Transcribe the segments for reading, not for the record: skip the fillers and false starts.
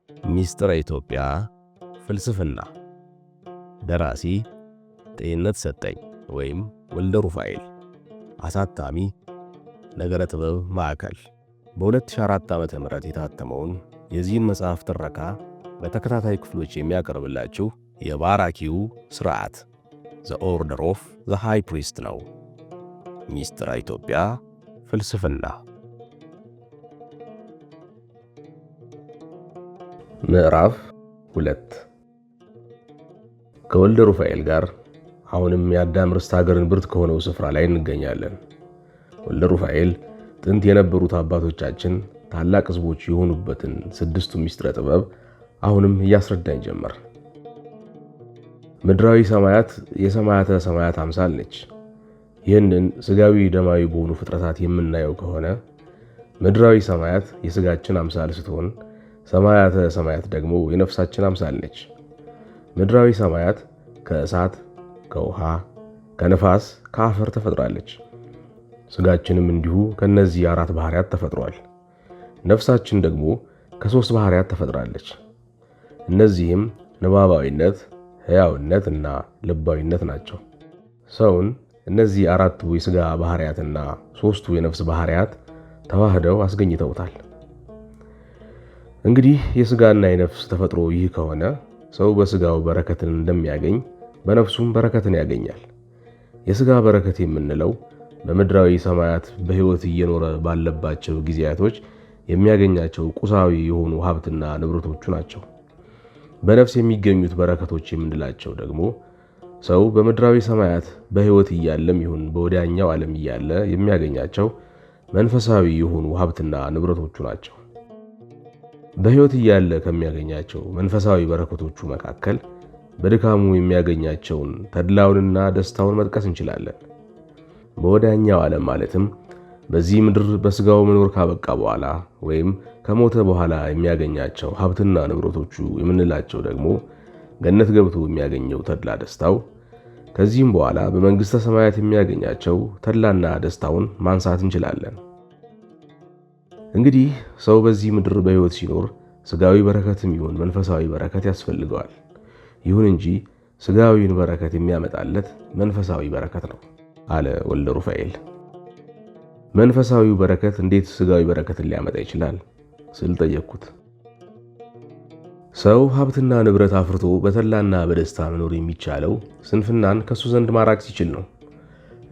ሚስጥረ ኢትዮጵያ ፍልስፍና ደራሲ ጤንነት ሰጠኝ ወይም ወልደ ሩፋኤል አሳታሚ ነገረ ጥበብ ማዕከል በ2004 ዓ.ም የታተመውን የዚህን መጽሐፍ ትረካ በተከታታይ ክፍሎች የሚያቀርብላችሁ የባራኪው ሥርዓት ዘ ኦርደር ኦፍ ዘ ሃይ ፕሪስት ነው። ሚስጥረ ኢትዮጵያ ፍልስፍና ምዕራፍ 2 ከወልደ ሩፋኤል ጋር አሁንም የአዳም ርስት ሀገርን ብርት ከሆነው ስፍራ ላይ እንገኛለን። ወልደ ሩፋኤል ጥንት የነበሩት አባቶቻችን ታላቅ ሕዝቦች የሆኑበትን ስድስቱ ሚስጥረ ጥበብ አሁንም እያስረዳኝ ጀመር። ምድራዊ ሰማያት የሰማያተ ሰማያት አምሳል ነች። ይህንን ስጋዊ ደማዊ በሆኑ ፍጥረታት የምናየው ከሆነ ምድራዊ ሰማያት የስጋችን አምሳል ስትሆን ሰማያተ ሰማያት ደግሞ የነፍሳችን አምሳል ነች። ምድራዊ ሰማያት ከእሳት፣ ከውሃ፣ ከነፋስ፣ ከአፈር ተፈጥራለች። ስጋችንም እንዲሁ ከነዚህ አራት ባህሪያት ተፈጥሯል። ነፍሳችን ደግሞ ከሶስት ባህሪያት ተፈጥራለች። እነዚህም ንባባዊነት፣ ሕያውነት እና ልባዊነት ናቸው። ሰውን እነዚህ አራቱ የሥጋ ባህሪያትና ሦስቱ የነፍስ ባህሪያት ተዋህደው አስገኝተውታል። እንግዲህ የሥጋና የነፍስ ተፈጥሮ ይህ ከሆነ ሰው በሥጋው በረከትን እንደሚያገኝ በነፍሱም በረከትን ያገኛል። የሥጋ በረከት የምንለው በምድራዊ ሰማያት በሕይወት እየኖረ ባለባቸው ጊዜያቶች የሚያገኛቸው ቁሳዊ የሆኑ ሀብትና ንብረቶቹ ናቸው። በነፍስ የሚገኙት በረከቶች የምንላቸው ደግሞ ሰው በምድራዊ ሰማያት በሕይወት እያለም ይሁን በወዲያኛው ዓለም እያለ የሚያገኛቸው መንፈሳዊ የሆኑ ሀብትና ንብረቶቹ ናቸው። በሕይወት እያለ ከሚያገኛቸው መንፈሳዊ በረከቶቹ መካከል በድካሙ የሚያገኛቸውን ተድላውንና ደስታውን መጥቀስ እንችላለን። በወዲያኛው ዓለም ማለትም በዚህ ምድር በሥጋው መኖር ካበቃ በኋላ ወይም ከሞተ በኋላ የሚያገኛቸው ሀብትና ንብረቶቹ የምንላቸው ደግሞ ገነት ገብቶ የሚያገኘው ተድላ ደስታው፣ ከዚህም በኋላ በመንግሥተ ሰማያት የሚያገኛቸው ተድላና ደስታውን ማንሳት እንችላለን። እንግዲህ ሰው በዚህ ምድር በሕይወት ሲኖር ሥጋዊ በረከትም ይሁን መንፈሳዊ በረከት ያስፈልገዋል። ይሁን እንጂ ሥጋዊውን በረከት የሚያመጣለት መንፈሳዊ በረከት ነው አለ ወልደ ሩፋኤል። መንፈሳዊው በረከት እንዴት ሥጋዊ በረከትን ሊያመጣ ይችላል ስል ጠየቅኩት። ሰው ሀብትና ንብረት አፍርቶ በተድላና በደስታ መኖር የሚቻለው ስንፍናን ከሱ ዘንድ ማራቅ ሲችል ነው።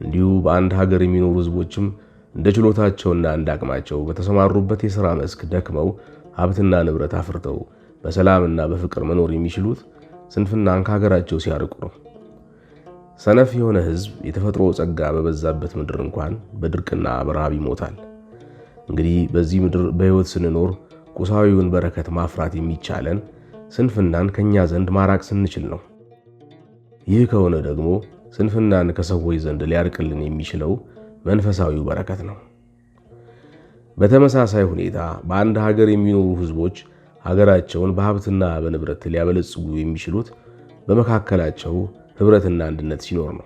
እንዲሁ በአንድ ሀገር የሚኖሩ ሕዝቦችም እንደ ችሎታቸውና እንደ አቅማቸው በተሰማሩበት የሥራ መስክ ደክመው ሀብትና ንብረት አፍርተው በሰላምና በፍቅር መኖር የሚችሉት ስንፍናን ከሀገራቸው ሲያርቁ ነው። ሰነፍ የሆነ ሕዝብ የተፈጥሮ ጸጋ በበዛበት ምድር እንኳን በድርቅና በረሃብ ይሞታል። እንግዲህ በዚህ ምድር በሕይወት ስንኖር ቁሳዊውን በረከት ማፍራት የሚቻለን ስንፍናን ከኛ ዘንድ ማራቅ ስንችል ነው። ይህ ከሆነ ደግሞ ስንፍናን ከሰዎች ዘንድ ሊያርቅልን የሚችለው መንፈሳዊው በረከት ነው። በተመሳሳይ ሁኔታ በአንድ ሀገር የሚኖሩ ሕዝቦች ሀገራቸውን በሀብትና በንብረት ሊያበለጽጉ የሚችሉት በመካከላቸው ኅብረትና አንድነት ሲኖር ነው።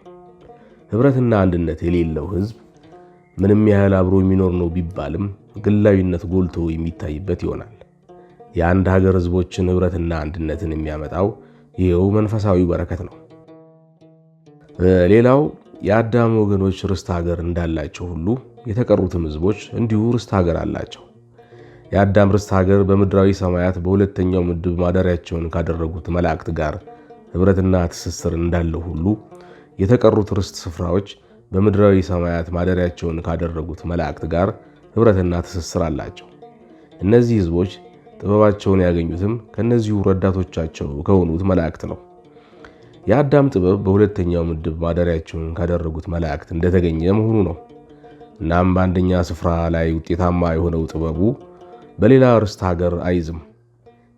ኅብረትና አንድነት የሌለው ሕዝብ ምንም ያህል አብሮ የሚኖር ነው ቢባልም ግላዊነት ጎልቶ የሚታይበት ይሆናል። የአንድ ሀገር ሕዝቦችን ኅብረትና አንድነትን የሚያመጣው ይኸው መንፈሳዊ በረከት ነው። ሌላው የአዳም ወገኖች ርስት ሀገር እንዳላቸው ሁሉ የተቀሩትም ሕዝቦች እንዲሁ ርስት ሀገር አላቸው። የአዳም ርስት ሀገር በምድራዊ ሰማያት በሁለተኛው ምድብ ማደሪያቸውን ካደረጉት መላእክት ጋር ኅብረትና ትስስር እንዳለው ሁሉ የተቀሩት ርስት ስፍራዎች በምድራዊ ሰማያት ማደሪያቸውን ካደረጉት መላእክት ጋር ኅብረትና ትስስር አላቸው። እነዚህ ሕዝቦች ጥበባቸውን ያገኙትም ከነዚሁ ረዳቶቻቸው ከሆኑት መላእክት ነው። የአዳም ጥበብ በሁለተኛው ምድብ ማደሪያቸውን ካደረጉት መላእክት እንደተገኘ መሆኑ ነው። እናም በአንደኛ ስፍራ ላይ ውጤታማ የሆነው ጥበቡ በሌላ ርስት ሀገር አይዝም።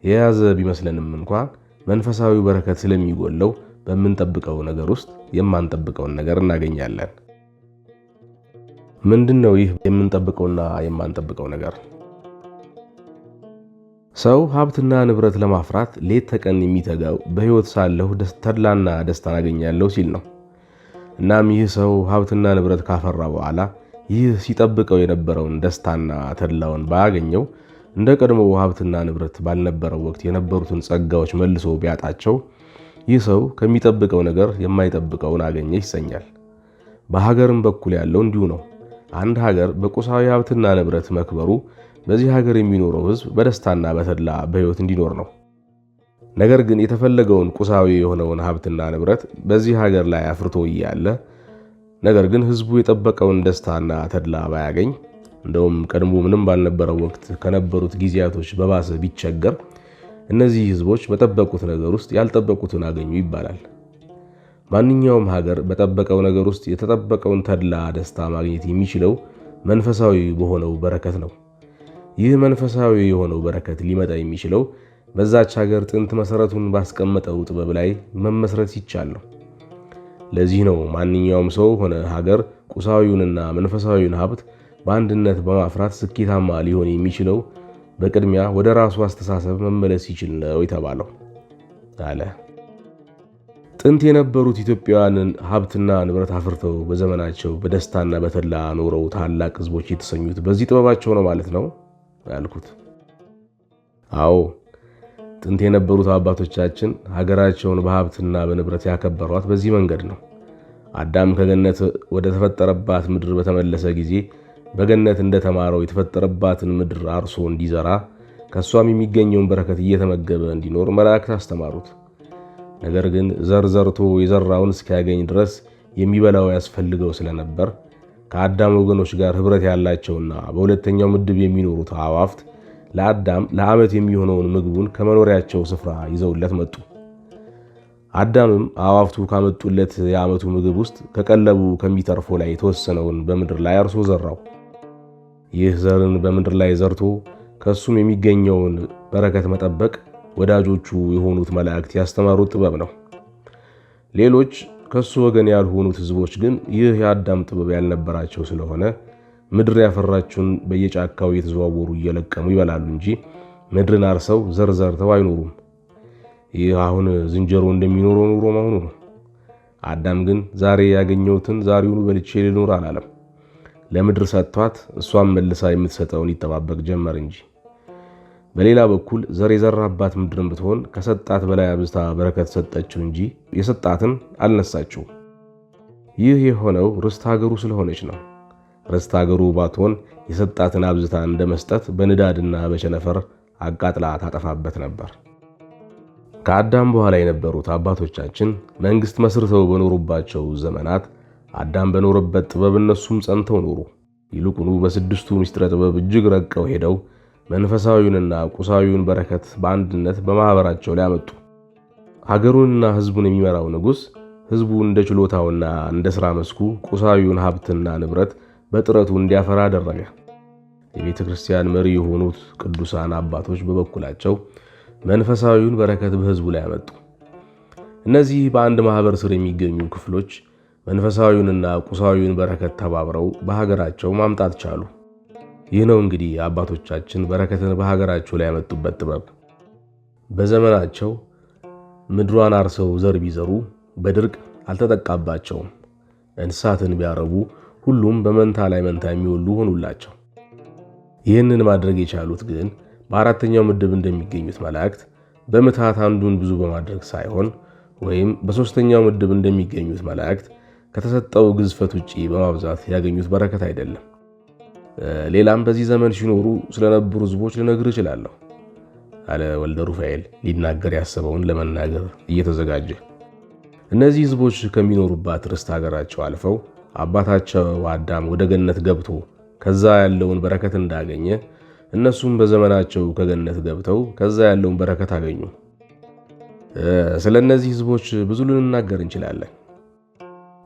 የያዘ ቢመስለንም እንኳን መንፈሳዊ በረከት ስለሚጎለው በምንጠብቀው ነገር ውስጥ የማንጠብቀውን ነገር እናገኛለን። ምንድነው ይህ የምንጠብቀውና የማንጠብቀው ነገር? ሰው ሀብትና ንብረት ለማፍራት ሌት ተቀን የሚተጋው በሕይወት ሳለሁ ተድላና ደስታን አገኛለሁ ሲል ነው። እናም ይህ ሰው ሀብትና ንብረት ካፈራ በኋላ ይህ ሲጠብቀው የነበረውን ደስታና ተድላውን ባያገኘው እንደ ቀድሞው ሀብትና ንብረት ባልነበረው ወቅት የነበሩትን ጸጋዎች መልሶ ቢያጣቸው ይህ ሰው ከሚጠብቀው ነገር የማይጠብቀውን አገኘ ይሰኛል። በሀገርም በኩል ያለው እንዲሁ ነው። አንድ ሀገር በቁሳዊ ሀብትና ንብረት መክበሩ በዚህ ሀገር የሚኖረው ሕዝብ በደስታና በተድላ በሕይወት እንዲኖር ነው። ነገር ግን የተፈለገውን ቁሳዊ የሆነውን ሀብትና ንብረት በዚህ ሀገር ላይ አፍርቶ እያለ ነገር ግን ሕዝቡ የጠበቀውን ደስታና ተድላ ባያገኝ እንደውም ቀድሞ ምንም ባልነበረው ወቅት ከነበሩት ጊዜያቶች በባሰ ቢቸገር እነዚህ ሕዝቦች በጠበቁት ነገር ውስጥ ያልጠበቁትን አገኙ ይባላል። ማንኛውም ሀገር በጠበቀው ነገር ውስጥ የተጠበቀውን ተድላ ደስታ ማግኘት የሚችለው መንፈሳዊ በሆነው በረከት ነው። ይህ መንፈሳዊ የሆነው በረከት ሊመጣ የሚችለው በዛች ሀገር ጥንት መሰረቱን ባስቀመጠው ጥበብ ላይ መመስረት ሲቻል ነው። ለዚህ ነው ማንኛውም ሰው ሆነ ሀገር ቁሳዊውንና መንፈሳዊውን ሀብት በአንድነት በማፍራት ስኬታማ ሊሆን የሚችለው በቅድሚያ ወደ ራሱ አስተሳሰብ መመለስ ሲችል ነው የተባለው አለ። ጥንት የነበሩት ኢትዮጵያውያንን ሀብትና ንብረት አፍርተው በዘመናቸው በደስታና በተድላ ኖረው ታላቅ ሕዝቦች የተሰኙት በዚህ ጥበባቸው ነው ማለት ነው ያልኩት። አዎ፣ ጥንት የነበሩት አባቶቻችን ሀገራቸውን በሀብትና በንብረት ያከበሯት በዚህ መንገድ ነው። አዳም ከገነት ወደ ተፈጠረባት ምድር በተመለሰ ጊዜ በገነት እንደተማረው የተፈጠረባትን ምድር አርሶ እንዲዘራ ከሷም የሚገኘውን በረከት እየተመገበ እንዲኖር መላእክት አስተማሩት። ነገር ግን ዘር ዘርቶ የዘራውን እስኪያገኝ ድረስ የሚበላው ያስፈልገው ስለነበር ከአዳም ወገኖች ጋር ኅብረት ያላቸውና በሁለተኛው ምድብ የሚኖሩት አዕዋፍት ለአዳም ለዓመት የሚሆነውን ምግቡን ከመኖሪያቸው ስፍራ ይዘውለት መጡ። አዳምም አዕዋፍቱ ካመጡለት የዓመቱ ምግብ ውስጥ ከቀለቡ ከሚተርፎ ላይ የተወሰነውን በምድር ላይ አርሶ ዘራው። ይህ ዘርን በምድር ላይ ዘርቶ ከሱም የሚገኘውን በረከት መጠበቅ ወዳጆቹ የሆኑት መላእክት ያስተማሩት ጥበብ ነው። ሌሎች ከሱ ወገን ያልሆኑት ሕዝቦች ግን ይህ የአዳም ጥበብ ያልነበራቸው ስለሆነ ምድር ያፈራችውን በየጫካው እየተዘዋወሩ እየለቀሙ ይበላሉ እንጂ ምድርን አርሰው ዘር ዘርተው አይኖሩም። ይህ አሁን ዝንጀሮ እንደሚኖረው ኑሮ መሆኑ ነው። አዳም ግን ዛሬ ያገኘሁትን ዛሬውኑ በልቼ ልኖር አላለም። ለምድር ሰጥቷት እሷም መልሳ የምትሰጠውን ይጠባበቅ ጀመር እንጂ። በሌላ በኩል ዘር የዘራባት ምድርን ብትሆን ከሰጣት በላይ አብዝታ በረከት ሰጠችው እንጂ የሰጣትን አልነሳችው። ይህ የሆነው ርስት ሀገሩ ስለሆነች ነው። ርስት ሀገሩ ባትሆን የሰጣትን አብዝታ እንደመስጠት በንዳድና በቸነፈር አቃጥላ ታጠፋበት ነበር። ከአዳም በኋላ የነበሩት አባቶቻችን መንግስት መስርተው በኖሩባቸው ዘመናት አዳም በኖረበት ጥበብ እነሱም ጸንተው ኖሩ። ይልቁኑ በስድስቱ ምስጢረ ጥበብ እጅግ ረቀው ሄደው መንፈሳዊውንና ቁሳዊውን በረከት በአንድነት በማህበራቸው ላይ አመጡ። ሀገሩንና ሕዝቡን የሚመራው ንጉሥ ሕዝቡ እንደ ችሎታውና እንደ ሥራ መስኩ ቁሳዊውን ሀብትና ንብረት በጥረቱ እንዲያፈራ አደረገ። የቤተ ክርስቲያን መሪ የሆኑት ቅዱሳን አባቶች በበኩላቸው መንፈሳዊውን በረከት በሕዝቡ ላይ አመጡ። እነዚህ በአንድ ማህበር ስር የሚገኙ ክፍሎች መንፈሳዊውንና ቁሳዊውን በረከት ተባብረው በሀገራቸው ማምጣት ቻሉ። ይህ ነው እንግዲህ አባቶቻችን በረከትን በሀገራቸው ላይ ያመጡበት ጥበብ። በዘመናቸው ምድሯን አርሰው ዘር ቢዘሩ በድርቅ አልተጠቃባቸውም። እንስሳትን ቢያረቡ ሁሉም በመንታ ላይ መንታ የሚወሉ ሆኑላቸው። ይህንን ማድረግ የቻሉት ግን በአራተኛው ምድብ እንደሚገኙት መላእክት በምትሃት አንዱን ብዙ በማድረግ ሳይሆን ወይም በሶስተኛው ምድብ እንደሚገኙት መላእክት ከተሰጠው ግዝፈት ውጪ በማብዛት ያገኙት በረከት አይደለም። ሌላም በዚህ ዘመን ሲኖሩ ስለነበሩ ሕዝቦች ልነግር እችላለሁ አለ ወልደ ሩፋኤል ሊናገር ያሰበውን ለመናገር እየተዘጋጀ። እነዚህ ሕዝቦች ከሚኖሩባት ርስት ሀገራቸው አልፈው አባታቸው አዳም ወደ ገነት ገብቶ ከዛ ያለውን በረከት እንዳገኘ እነሱም በዘመናቸው ከገነት ገብተው ከዛ ያለውን በረከት አገኙ። ስለ እነዚህ ሕዝቦች ብዙ ልንናገር እንችላለን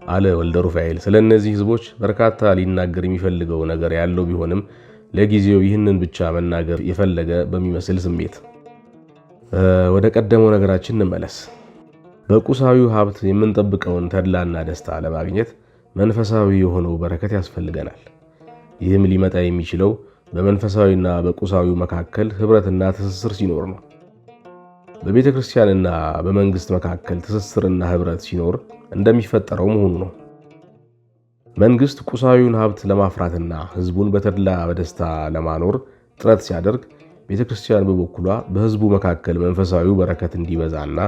አለ ወልደ ሩፋኤል። ስለ እነዚህ ሕዝቦች በርካታ ሊናገር የሚፈልገው ነገር ያለው ቢሆንም ለጊዜው ይህንን ብቻ መናገር የፈለገ በሚመስል ስሜት ወደ ቀደመው ነገራችን እንመለስ። በቁሳዊው ሀብት የምንጠብቀውን ተድላና ደስታ ለማግኘት መንፈሳዊ የሆነው በረከት ያስፈልገናል። ይህም ሊመጣ የሚችለው በመንፈሳዊና በቁሳዊው መካከል ኅብረትና ትስስር ሲኖር ነው። በቤተ ክርስቲያንና በመንግስት መካከል ትስስርና ኅብረት ሲኖር እንደሚፈጠረው መሆኑ ነው። መንግስት ቁሳዊውን ሀብት ለማፍራትና ሕዝቡን በተድላ በደስታ ለማኖር ጥረት ሲያደርግ ቤተክርስቲያን በበኩሏ በሕዝቡ መካከል መንፈሳዊው በረከት እንዲበዛና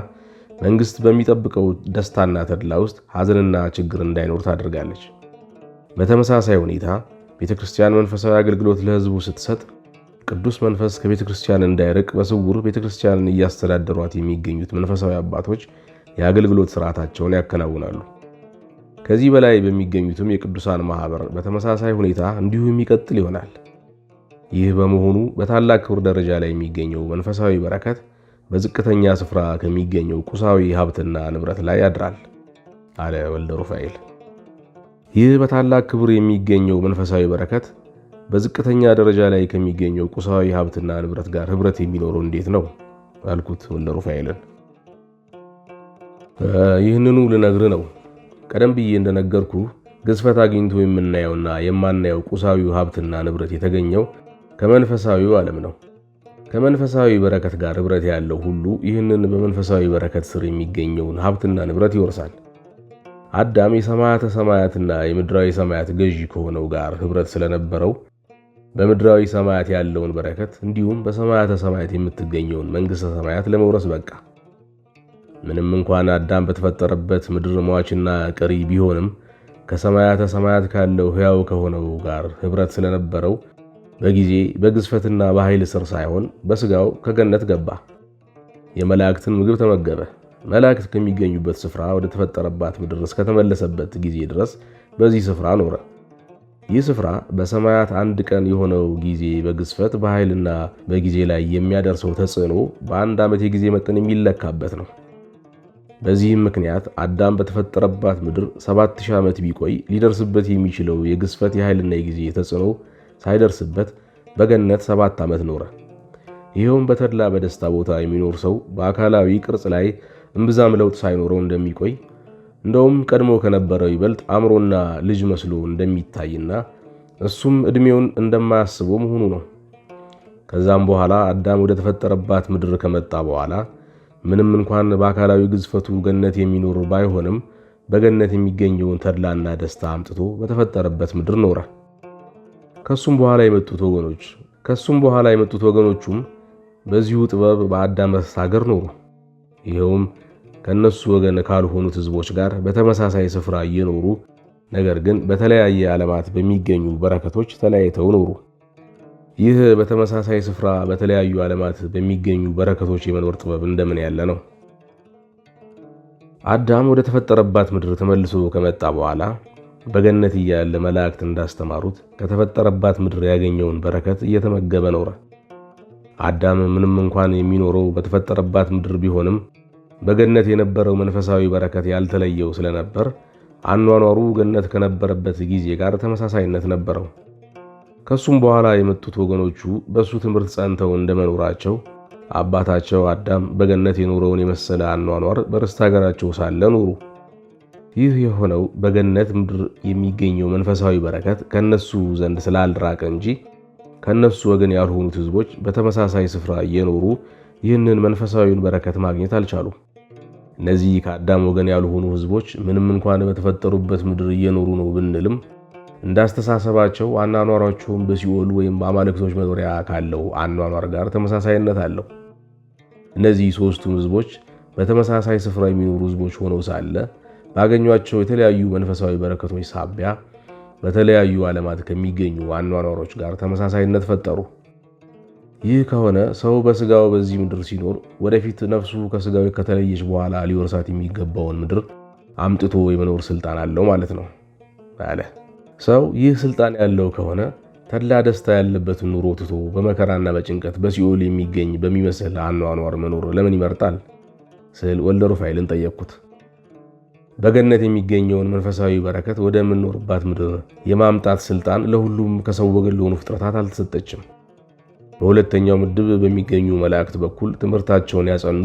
መንግስት በሚጠብቀው ደስታና ተድላ ውስጥ ሐዘንና ችግር እንዳይኖር ታደርጋለች። በተመሳሳይ ሁኔታ ቤተክርስቲያን መንፈሳዊ አገልግሎት ለሕዝቡ ስትሰጥ ቅዱስ መንፈስ ከቤተክርስቲያን እንዳይርቅ በስውር ቤተክርስቲያንን እያስተዳደሯት የሚገኙት መንፈሳዊ አባቶች የአገልግሎት ሥርዓታቸውን ያከናውናሉ። ከዚህ በላይ በሚገኙትም የቅዱሳን ማህበር በተመሳሳይ ሁኔታ እንዲሁ የሚቀጥል ይሆናል። ይህ በመሆኑ በታላቅ ክብር ደረጃ ላይ የሚገኘው መንፈሳዊ በረከት በዝቅተኛ ስፍራ ከሚገኘው ቁሳዊ ሀብትና ንብረት ላይ ያድራል አለ ወልደ ሩፋኤል። ይህ በታላቅ ክብር የሚገኘው መንፈሳዊ በረከት በዝቅተኛ ደረጃ ላይ ከሚገኘው ቁሳዊ ሀብትና ንብረት ጋር ህብረት የሚኖረው እንዴት ነው አልኩት ወልደ ሩፋኤልን። ይህንኑ ልነግር ነው። ቀደም ብዬ እንደነገርኩ ግዝፈት አግኝቶ የምናየውና የማናየው ቁሳዊው ሀብትና ንብረት የተገኘው ከመንፈሳዊው ዓለም ነው። ከመንፈሳዊ በረከት ጋር ህብረት ያለው ሁሉ ይህንን በመንፈሳዊ በረከት ስር የሚገኘውን ሀብትና ንብረት ይወርሳል። አዳም የሰማያተ ሰማያትና የምድራዊ ሰማያት ገዢ ከሆነው ጋር ህብረት ስለነበረው በምድራዊ ሰማያት ያለውን በረከት እንዲሁም በሰማያተ ሰማያት የምትገኘውን መንግሥተ ሰማያት ለመውረስ በቃ። ምንም እንኳን አዳም በተፈጠረበት ምድር ሟችና ቀሪ ቢሆንም ከሰማያተ ሰማያት ካለው ሕያው ከሆነው ጋር ህብረት ስለነበረው በጊዜ በግዝፈትና በኃይል ስር ሳይሆን በስጋው ከገነት ገባ። የመላእክትን ምግብ ተመገበ። መላእክት ከሚገኙበት ስፍራ ወደ ተፈጠረባት ምድር እስከተመለሰበት ጊዜ ድረስ በዚህ ስፍራ ኖረ። ይህ ስፍራ በሰማያት አንድ ቀን የሆነው ጊዜ በግዝፈት በኃይልና በጊዜ ላይ የሚያደርሰው ተጽዕኖ በአንድ ዓመት የጊዜ መጠን የሚለካበት ነው። በዚህም ምክንያት አዳም በተፈጠረባት ምድር 7000 ዓመት ቢቆይ ሊደርስበት የሚችለው የግዝፈት የኃይልና የጊዜ ተጽዕኖ ሳይደርስበት በገነት 7 ዓመት ኖረ። ይሄውም በተድላ በደስታ ቦታ የሚኖር ሰው በአካላዊ ቅርጽ ላይ እምብዛም ለውጥ ሳይኖረው እንደሚቆይ እንደውም ቀድሞ ከነበረው ይበልጥ አምሮና ልጅ መስሎ እንደሚታይና እሱም ዕድሜውን እንደማያስበው መሆኑ ነው። ከዛም በኋላ አዳም ወደ ተፈጠረባት ምድር ከመጣ በኋላ ምንም እንኳን በአካላዊ ግዝፈቱ ገነት የሚኖር ባይሆንም በገነት የሚገኘውን ተድላና ደስታ አምጥቶ በተፈጠረበት ምድር ኖረ። ከሱም በኋላ የመጡት ወገኖቹም በዚሁ ጥበብ በአዳም ሀገር ኖሩ። ይኸውም ከነሱ ወገን ካልሆኑት ሕዝቦች ጋር በተመሳሳይ ስፍራ እየኖሩ ነገር ግን በተለያየ ዓለማት በሚገኙ በረከቶች ተለያይተው ኖሩ። ይህ በተመሳሳይ ስፍራ በተለያዩ ዓለማት በሚገኙ በረከቶች የመኖር ጥበብ እንደምን ያለ ነው! አዳም ወደ ተፈጠረባት ምድር ተመልሶ ከመጣ በኋላ በገነት እያለ መላእክት እንዳስተማሩት ከተፈጠረባት ምድር ያገኘውን በረከት እየተመገበ ኖረ። አዳም ምንም እንኳን የሚኖረው በተፈጠረባት ምድር ቢሆንም በገነት የነበረው መንፈሳዊ በረከት ያልተለየው ስለነበር አኗኗሩ ገነት ከነበረበት ጊዜ ጋር ተመሳሳይነት ነበረው። ከሱም በኋላ የመጡት ወገኖቹ በሱ ትምህርት ጸንተው እንደመኖራቸው አባታቸው አዳም በገነት የኖረውን የመሰለ አኗኗር በርስት ሀገራቸው ሳለ ኖሩ። ይህ የሆነው በገነት ምድር የሚገኘው መንፈሳዊ በረከት ከነሱ ዘንድ ስላልራቀ እንጂ ከነሱ ወገን ያልሆኑት ሕዝቦች በተመሳሳይ ስፍራ እየኖሩ ይህንን መንፈሳዊውን በረከት ማግኘት አልቻሉም። እነዚህ ከአዳም ወገን ያልሆኑ ሕዝቦች ምንም እንኳን በተፈጠሩበት ምድር እየኖሩ ነው ብንልም እንዳስተሳሰባቸው አኗኗራቸውን በሲኦል ወይም በአማልክቶች መኖሪያ ካለው አኗኗር ጋር ተመሳሳይነት አለው። እነዚህ ሦስቱም ሕዝቦች በተመሳሳይ ስፍራ የሚኖሩ ሕዝቦች ሆነው ሳለ ባገኟቸው የተለያዩ መንፈሳዊ በረከቶች ሳቢያ በተለያዩ ዓለማት ከሚገኙ አኗኗሮች ጋር ተመሳሳይነት ፈጠሩ። ይህ ከሆነ ሰው በስጋው በዚህ ምድር ሲኖር ወደፊት ነፍሱ ከስጋው ከተለየች በኋላ ሊወርሳት የሚገባውን ምድር አምጥቶ የመኖር ስልጣን አለው ማለት ነው አለ። ሰው ይህ ስልጣን ያለው ከሆነ ተድላ ደስታ ያለበትን ኑሮ ትቶ በመከራና በጭንቀት በሲኦል የሚገኝ በሚመስል አኗኗር መኖር ለምን ይመርጣል ስል ወልደ ሩፋኤልን ጠየቅኩት። በገነት የሚገኘውን መንፈሳዊ በረከት ወደ ምንኖርባት ምድር የማምጣት ስልጣን ለሁሉም ከሰው ወገን ለሆኑ ፍጥረታት አልተሰጠችም። በሁለተኛው ምድብ በሚገኙ መላእክት በኩል ትምህርታቸውን ያጸኑ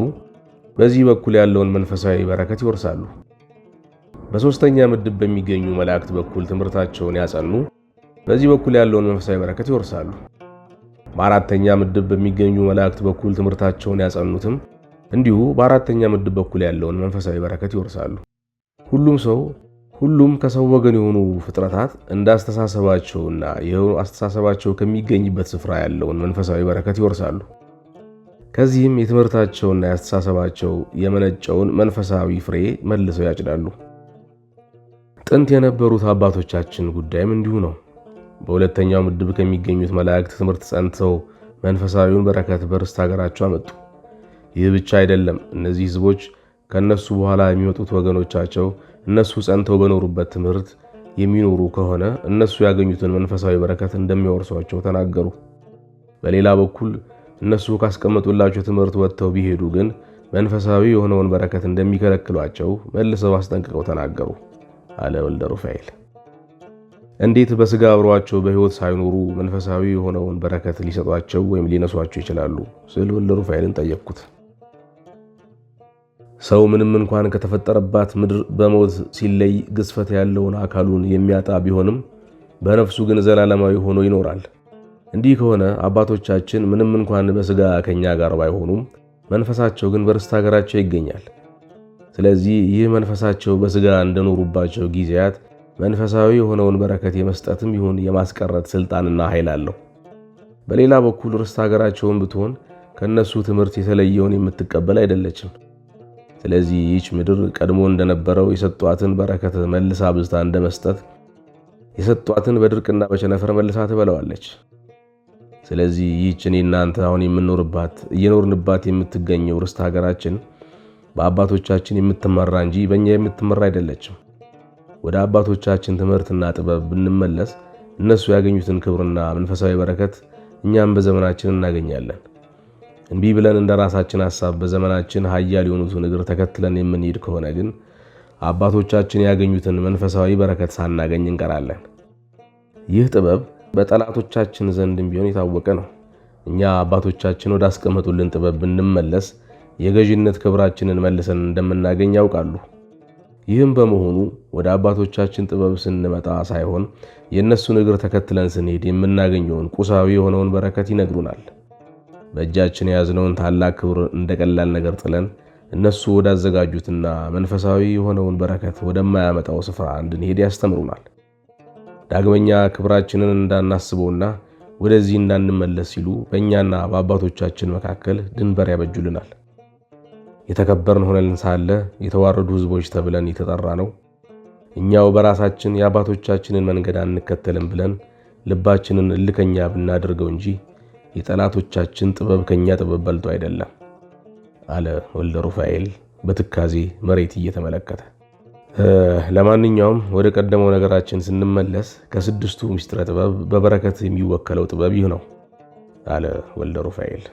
በዚህ በኩል ያለውን መንፈሳዊ በረከት ይወርሳሉ። በሶስተኛ ምድብ በሚገኙ መላእክት በኩል ትምህርታቸውን ያጸኑ በዚህ በኩል ያለውን መንፈሳዊ በረከት ይወርሳሉ። በአራተኛ ምድብ በሚገኙ መላእክት በኩል ትምህርታቸውን ያጸኑትም እንዲሁ በአራተኛ ምድብ በኩል ያለውን መንፈሳዊ በረከት ይወርሳሉ። ሁሉም ሰው ሁሉም ከሰው ወገን የሆኑ ፍጥረታት እንዳስተሳሰባቸውና አስተሳሰባቸው ከሚገኝበት ስፍራ ያለውን መንፈሳዊ በረከት ይወርሳሉ። ከዚህም የትምህርታቸውና የአስተሳሰባቸው የመነጨውን መንፈሳዊ ፍሬ መልሰው ያጭዳሉ። ጥንት የነበሩት አባቶቻችን ጉዳይም እንዲሁ ነው። በሁለተኛው ምድብ ከሚገኙት መላእክት ትምህርት ጸንተው መንፈሳዊውን በረከት በርስት ሀገራቸው አመጡ። ይህ ብቻ አይደለም። እነዚህ ሕዝቦች ከነሱ በኋላ የሚመጡት ወገኖቻቸው እነሱ ጸንተው በኖሩበት ትምህርት የሚኖሩ ከሆነ እነሱ ያገኙትን መንፈሳዊ በረከት እንደሚያወርሷቸው ተናገሩ። በሌላ በኩል እነሱ ካስቀመጡላቸው ትምህርት ወጥተው ቢሄዱ ግን መንፈሳዊ የሆነውን በረከት እንደሚከለክሏቸው መልሰው አስጠንቅቀው ተናገሩ አለ ወልደ ሩፋኤል። እንዴት በስጋ አብሯቸው በሕይወት ሳይኖሩ መንፈሳዊ የሆነውን በረከት ሊሰጧቸው ወይም ሊነሷቸው ይችላሉ ስል ወልደ ሩፋኤልን ጠየቅኩት። ሰው ምንም እንኳን ከተፈጠረባት ምድር በሞት ሲለይ ግዝፈት ያለውን አካሉን የሚያጣ ቢሆንም በነፍሱ ግን ዘላለማዊ ሆኖ ይኖራል። እንዲህ ከሆነ አባቶቻችን ምንም እንኳን በስጋ ከኛ ጋር ባይሆኑም መንፈሳቸው ግን በርስት ሀገራቸው ይገኛል። ስለዚህ ይህ መንፈሳቸው በስጋ እንደኖሩባቸው ጊዜያት መንፈሳዊ የሆነውን በረከት የመስጠትም ይሁን የማስቀረት ስልጣንና ኃይል አለው። በሌላ በኩል ርስት ሀገራቸውን ብትሆን ከነሱ ትምህርት የተለየውን የምትቀበል አይደለችም። ስለዚህ ይህች ምድር ቀድሞ እንደነበረው የሰጧትን በረከት መልሳ ብዝታ እንደመስጠት የሰጧትን በድርቅና በቸነፈር መልሳ ትበለዋለች። ስለዚህ ይህች እኔ እናንተ አሁን እየኖርንባት የምትገኘው ርስት ሀገራችን በአባቶቻችን የምትመራ እንጂ በእኛ የምትመራ አይደለችም። ወደ አባቶቻችን ትምህርትና ጥበብ ብንመለስ እነሱ ያገኙትን ክብርና መንፈሳዊ በረከት እኛም በዘመናችን እናገኛለን። እንቢ ብለን እንደ ራሳችን ሐሳብ በዘመናችን ኃያል የሆኑትን እግር ተከትለን የምንሄድ ከሆነ ግን አባቶቻችን ያገኙትን መንፈሳዊ በረከት ሳናገኝ እንቀራለን። ይህ ጥበብ በጠላቶቻችን ዘንድም ቢሆን የታወቀ ነው። እኛ አባቶቻችን ወደ አስቀመጡልን ጥበብ ብንመለስ የገዥነት ክብራችንን መልሰን እንደምናገኝ ያውቃሉ። ይህም በመሆኑ ወደ አባቶቻችን ጥበብ ስንመጣ ሳይሆን የእነሱን እግር ተከትለን ስንሄድ የምናገኘውን ቁሳዊ የሆነውን በረከት ይነግሩናል። በእጃችን የያዝነውን ታላቅ ክብር እንደ ቀላል ነገር ጥለን እነሱ ወዳዘጋጁትና መንፈሳዊ የሆነውን በረከት ወደማያመጣው ስፍራ እንድንሄድ ያስተምሩናል። ዳግመኛ ክብራችንን እንዳናስበውና ወደዚህ እንዳንመለስ ሲሉ በእኛና በአባቶቻችን መካከል ድንበር ያበጁልናል። የተከበርን ሆነን ሳለ የተዋረዱ ሕዝቦች ተብለን የተጠራ ነው። እኛው በራሳችን የአባቶቻችንን መንገድ አንከተልም ብለን ልባችንን እልከኛ ብናደርገው እንጂ የጠላቶቻችን ጥበብ ከኛ ጥበብ በልጦ አይደለም አለ ወልደ ሩፋኤል በትካዜ መሬት እየተመለከተ። ለማንኛውም ወደ ቀደመው ነገራችን ስንመለስ ከስድስቱ ምስጢረ ጥበብ በበረከት የሚወከለው ጥበብ ይህ ነው አለ ወልደ ሩፋኤል።